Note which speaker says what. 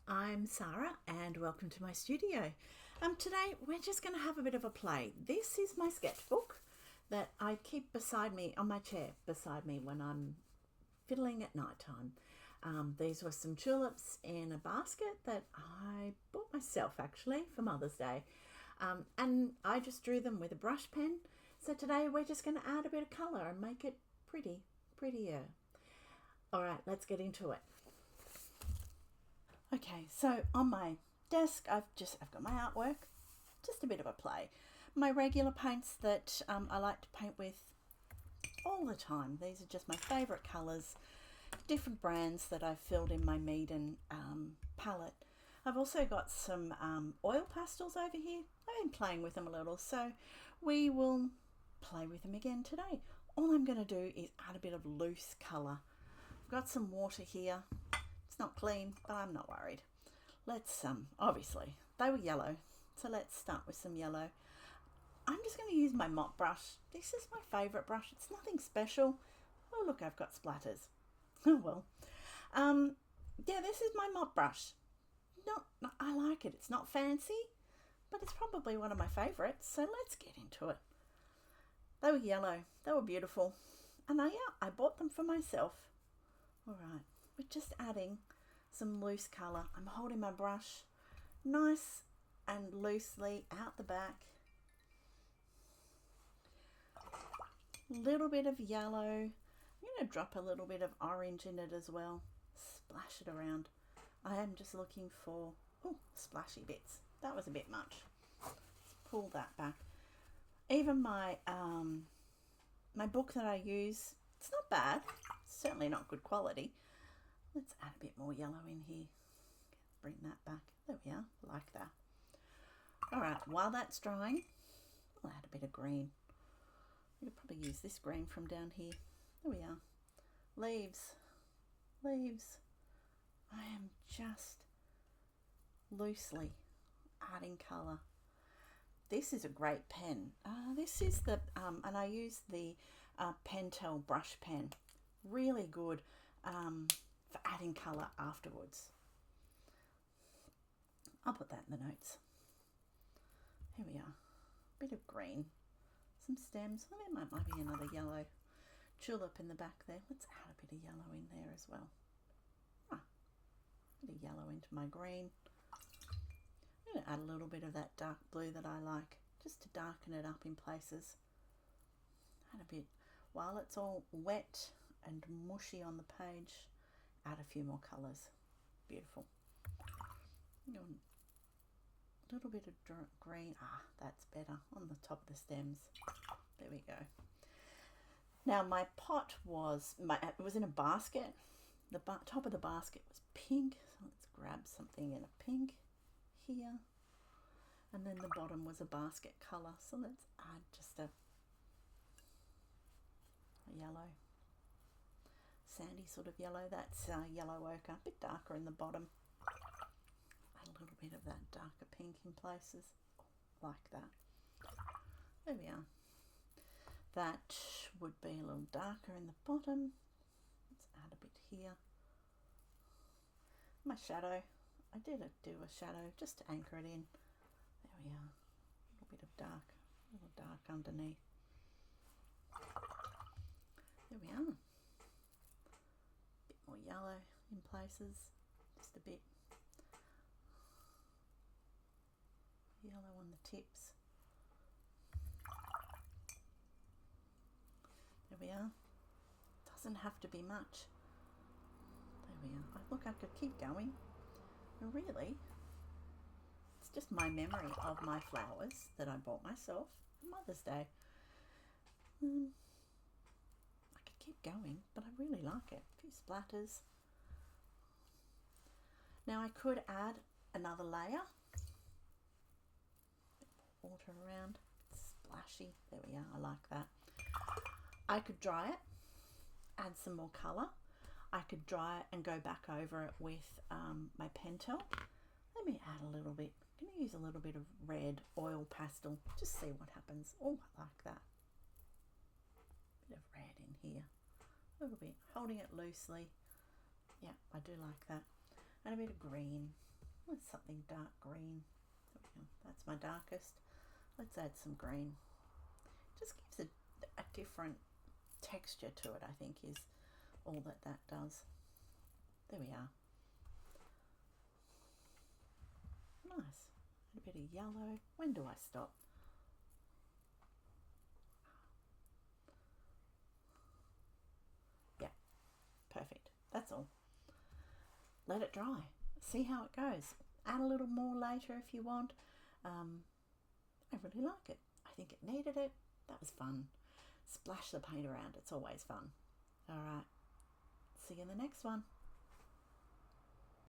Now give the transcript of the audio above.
Speaker 1: I'm Sarah and welcome to my studio. Today we're just going to have a bit of a play. This is my sketchbook that I keep beside me on my chair beside me when I'm fiddling at night time. These were some tulips in a basket that I bought myself actually for Mother's Day, and I just drew them with a brush pen. So today we're just going to add a bit of colour and make it prettier. All right, let's get into it. Okay, so on my desk I've got my artwork, just a bit of a play. My regular paints that I like to paint with all the time. These are just my favourite colours, different brands that I've filled in my Meaden palette. I've also got some oil pastels over here. I've been playing with them a little, so we will play with them again today. All I'm going to do is add a bit of loose colour. I've got some water here. It's not clean, but I'm not worried. Let's, obviously, they were yellow, so let's start with some yellow. I'm just going to use my mop brush. This is my favourite brush. It's nothing special. Oh, look, I've got splatters. Oh, well. Yeah, this is my mop brush. I like it. It's not fancy, but it's probably one of my favourites, so let's get into it. They were yellow. They were beautiful. And I bought them for myself. All right. We're just adding some loose colour. I'm holding my brush nice and loosely out the back. Little bit of yellow. I'm going to drop a little bit of orange in it as well. Splash it around. I am just looking for splashy bits. That was a bit much. Let's pull that back. Even my my book that I use, it's not bad. It's certainly not good quality. Let's add a bit more yellow in here. Bring that back. There we are, like that. All right, while that's drying, I'll add a bit of green. We could probably use this green from down here. There we are. Leaves. I am just loosely adding colour. This is a great pen. This is the, and I use the Pentel brush pen. Really good. For adding colour afterwards. I'll put that in the notes. Here we are. Bit of green. Some stems. There might be another yellow tulip in the back there. Let's add a bit of yellow in there as well. Bit of yellow into my green. I'm going to add a little bit of that dark blue that I like, just to darken it up in places. Add a bit. While it's all wet and mushy on the page, add a few more colours. Beautiful. A little bit of green. That's better on the top of the stems. There we go. Now my pot it was in a basket. The top of the basket was pink. So let's grab something in a pink here. And then the bottom was a basket colour. So let's add just a yellow. Sandy sort of yellow. That's yellow ochre, a bit darker in the bottom. Add a little bit of that darker pink in places, like that. There we are. That would be a little darker in the bottom. Let's add a bit here. My shadow. I did do a shadow just to anchor it in. There we are. A little bit of dark, a little dark underneath. There we are. More yellow in places, just a bit yellow on the tips. There we are. Doesn't have to be much. There we are. Look, I could keep going. And really, it's just my memory of my flowers that I bought myself for Mother's Day. Keep going, but I really like it. A few splatters. Now I could add another layer. Bit more water around. Splashy. There we are. I like that. I could dry it, add some more colour. I could dry it and go back over it with my Pentel. Let me add a little bit. I'm going to use a little bit of red oil pastel. Just see what happens. Oh, I like that. Bit of red in here. little bit, holding it loosely. Yeah, I do like that. And a bit of green. Let's something dark green. That's my darkest. Let's add some green. Just gives a different texture to it, I think, is all that does. There we are. Nice. A bit of yellow. When do I stop? Yeah, perfect. That's all. Let it dry. See how it goes. Add a little more later if you want. I really like it. I think it needed it. That was fun. Splash the paint around. It's always fun. All right. See you in the next one.